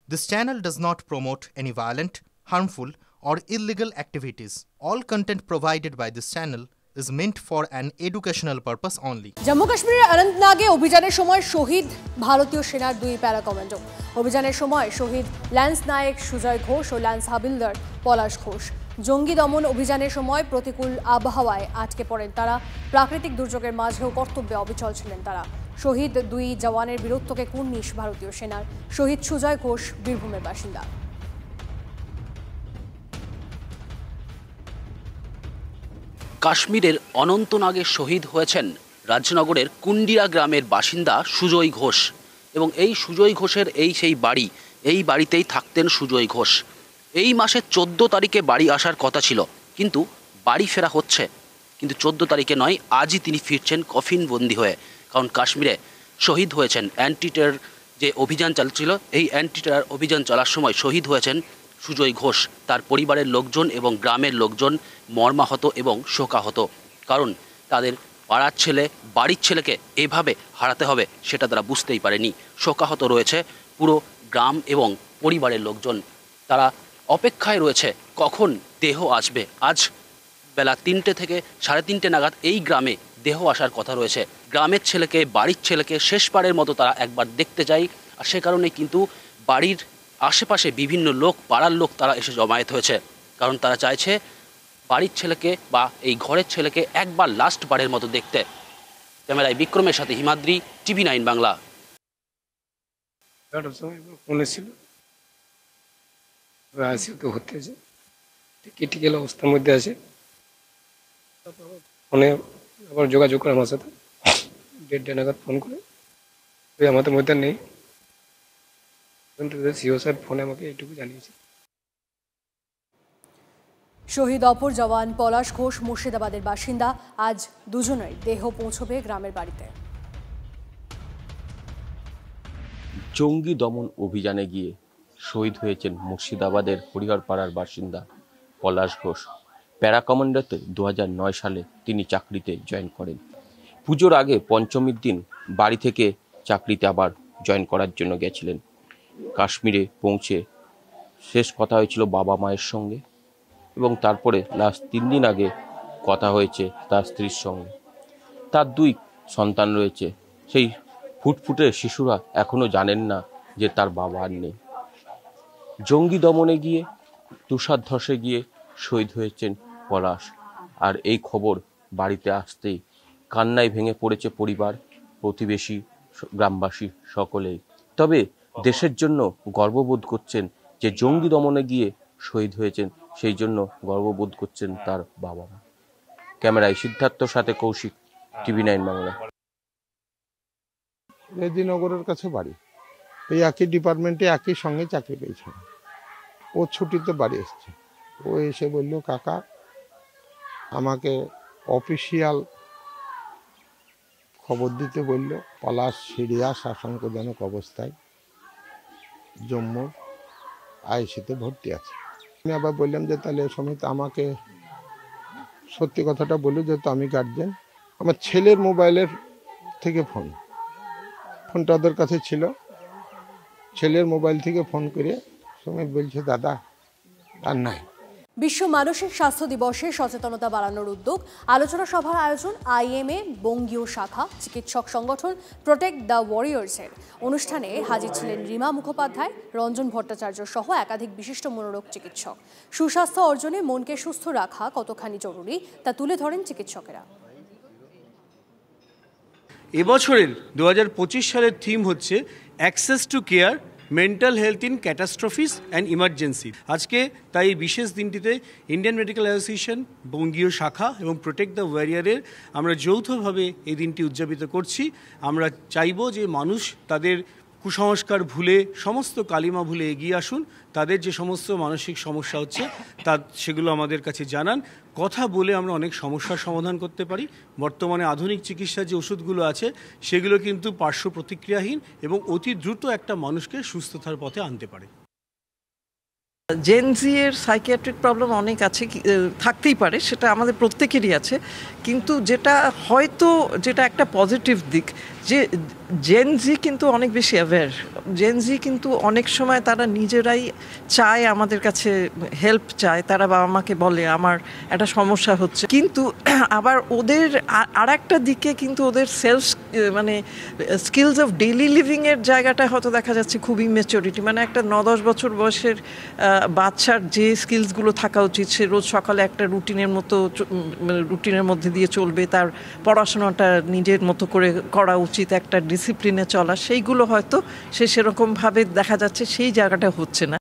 This channel does not promote any violent, harmful, or illegal activities. All content provided by this channel is meant for an educational purpose only. Jammu কাশ্মীরের অনন্তনাগে অভিযানের সময় শহীদ ভারতীয় সেনার 2 para commando. অভিযানের সময় শহীদ lance Naik Sujoy Ghosh ও lance হাবিলদার পলাশ ঘোষ। জঙ্গি দমন অভিযানের সময় প্রতিকূল আবহাওয়ায় আটকে পড়েন তারা। প্রাকৃতিক দুর্যোগের মাঝেও কর্তব্যে অবিচল ছিলেন তারা। শহীদ 2 জওয়ানের বীরত্বকে কুর্নিশ ভারতীয় সেনার। শহীদ সুজয় ঘোষ বীরভূমের বাসিন্দা। কাশ্মীরের অনন্তনাগে শহীদ হয়েছেন রাজনগরের কুন্ডিয়া গ্রামের বাসিন্দা সুজয় ঘোষ এবং এই সুজয় ঘোষের সেই বাড়ি, এই বাড়িতেই থাকতেন সুজয় ঘোষ। এই মাসের 14 তারিখে বাড়ি আসার কথা ছিল, কিন্তু বাড়ি ফেরা হচ্ছে, কিন্তু 14 তারিখে নয়, আজই তিনি ফিরছেন কফিন বন্দি হয়ে। কারণ কাশ্মীরে শহীদ হয়েছেন অ্যান্টি টেরর যে অভিযান চালছিল, এই অ্যান্টি টেরর অভিযান চলার সময় শহীদ হয়েছেন সুজয় ঘোষ। তার পরিবারের লোকজন এবং গ্রামের লোকজন মর্মাহত এবং শোকাহত, কারণ তাদের পাড়ার ছেলে, বাড়ির ছেলেকে এভাবে হারাতে হবে সেটা তারা বুঝতেই পারেনি। শোকাহত রয়েছে পুরো গ্রাম এবং পরিবারের লোকজন। তারা অপেক্ষায় রয়েছে কখন দেহ আসবে। আজ বেলা 3টে থেকে 3:30 নাগাদ এই গ্রামে দেহ আসার কথা রয়েছে। গ্রামের ছেলেকে, বাড়ির ছেলেকে শেষবারের মতো তারা একবার দেখতে চায়। আর সে কারণেই কিন্তু বাড়ির আশেপাশে বিভিন্ন লোক, পাড়ার লোক তারা এসে জমায়েত হয়েছে, কারণ তারা চাইছে বাড়ির ছেলেকে বা এই ঘরের ছেলেকে একবার লাস্ট বারের মতো দেখতে। ক্যামেরায় বিক্রমের সাথে হিমাদ্রি, TV9 বাংলা। ক্রিটিক্যাল অবস্থার মধ্যে আছে, ফোনে আবার যোগাযোগ করে আমার সাথে 1:30 নাগাদ ফোন করে, আমাদের মধ্যে নেই, সিও স্যার ফোনে আমাকে এইটুকু জানিয়েছে। শহীদ অপর জওয়ান পলাশ ঘোষ মুর্শিদাবাদের বাসিন্দা। আজ দুজনের দেহ পৌঁছবে গ্রামের বাড়িতে। জঙ্গি দমন অভিযানে গিয়ে শহীদ হয়েছেন মুর্শিদাবাদের হরিহরপাড়ার বাসিন্দা পলাশ ঘোষ। প্যারা কমান্ডোতে 2009 সালে তিনি চাকরিতে জয়েন করেন। পুজোর আগে পঞ্চমীর দিন বাড়ি থেকে চাকরিতে আবার জয়েন করার জন্য গেছিলেন। কাশ্মীরে পৌঁছে শেষ কথা হয়েছিল বাবা মায়ের সঙ্গে এবং তারপরে লাস্ট 3 দিন আগে কথা হয়েছে তার স্ত্রীর সঙ্গে। তার 2 সন্তান রয়েছে। সেই ফুটফুটে শিশুরা এখনও জানেন না যে তার বাবা আর নেই। জঙ্গি দমনে গিয়ে, তুষার ধসে গিয়ে শহীদ হয়েছেন পলাশ। আর এই খবর বাড়িতে আসতেই কান্নায় ভেঙে পড়েছে পরিবার, প্রতিবেশী, গ্রামবাসী সকলেই। তবে দেশের জন্য গর্ববোধ করছেন যে জঙ্গি দমনে গিয়ে শহীদ হয়েছেন, সেই জন্য গর্ববোধ করছেন তার বাবা মা। ক্যামেরায় সিদ্ধার্থর সাথে কৌশিক, TV9 বাংলা। মেদিনীনগরের কাছে বাড়ি, এই একই ডিপার্টমেন্টে একই সঙ্গে চাকরি পেয়েছে। ও ছুটিতে বাড়ি এসছে, ও এসে বলল কাকা আমাকে অফিসিয়াল খবর দিতে বলল পলাশ সিরিয়াস আশঙ্কাজনক অবস্থায় জম্মুর আইসিতে ভর্তি আছে। আমি আবার বললাম যে তাহলে সমিত আমাকে সত্যি কথাটা বলি, যেহেতু আমি গার্জেন। আমার ছেলের মোবাইলের থেকে ফোনটা ওদের কাছে ছিল, ছেলের মোবাইল থেকে ফোন করে সমিত বলছে দাদা আর নাই। বিশ্ব মানসিক স্বাস্থ্য দিবসে সচেতনতা বাড়ানোর উদ্যোগ, আলোচনা সভার আয়োজন IMA বঙ্গীয় শাখা চিকিৎসক সংগঠন প্রোটেক্ট দ্য ওয়ারিয়র্সের। অনুষ্ঠানে হাজির ছিলেন রিমা মুখোপাধ্যায়, রঞ্জন ভট্টাচার্য সহ একাধিক বিশিষ্ট মনোরোগ চিকিৎসক। সুস্বাস্থ্য অর্জনে মনকে সুস্থ রাখা কতখানি জরুরি তা তুলে ধরেন চিকিৎসকেরা। এবছরের 2025 সালের থিম হচ্ছে access to care, mental health in catastrophes and emergency. আজকে তাই এই বিশেষ দিনটিতে ইন্ডিয়ান মেডিকেল অ্যাসোসিয়েশন, বঙ্গীয় শাখা এবং প্রোটেক্ট দ্য ওয়ারিয়রের আমরা যৌথভাবে এই দিনটি উদযাপিত করছি। আমরা চাইব যে মানুষ তাদের কুসংস্কার ভুলে, সমস্ত কালিমা ভুলে এগিয়ে আসুন। তাদের যে সমস্ত মানসিক সমস্যা হচ্ছে সেগুলো আমাদের কাছে জানান। কথা বলে আমরা অনেক সমস্যার সমাধান করতে পারি। বর্তমানে আধুনিক চিকিৎসার যে ওষুধগুলো আছে সেগুলো কিন্তু পার্শ্ব প্রতিক্রিয়াহীন এবং অতি দ্রুত একটা মানুষকে সুস্থতার পথে আনতে পারে। জেন জি এর সাইকিয়াট্রিক প্রবলেম অনেক আছে, থাকতেই পারে, সেটা আমাদের প্রত্যেকেরই আছে। কিন্তু যেটা একটা পজিটিভ দিক যে জেনজি কিন্তু অনেক বেশি অ্যাওয়্যার। জেনজি কিন্তু অনেক সময় তারা নিজেরাই চায়, আমাদের কাছে হেল্প চায়, তারা বাবা মাকে বলে আমার একটা সমস্যা হচ্ছে, কিন্তু আবার ওদের আর একটা দিকে কিন্তু ওদের সেলফ মানে স্কিলস অফ ডেইলি লিভিংয়ের জায়গাটা হয়তো দেখা যাচ্ছে খুব ইমেচুরিটি। মানে একটা 9-10 বছর বয়সের বাচ্চার যে স্কিলসগুলো থাকা উচিত, সে রোজ সকালে একটা রুটিনের মধ্যে দিয়ে চলবে, তার পড়াশোনাটা নিজের মতো করে করা উচিত, একটা ডিসিপ্লিনে চলা, সেইগুলো হয়তো সে সেরকমভাবে দেখা যাচ্ছে সেই জায়গাটা হচ্ছে না।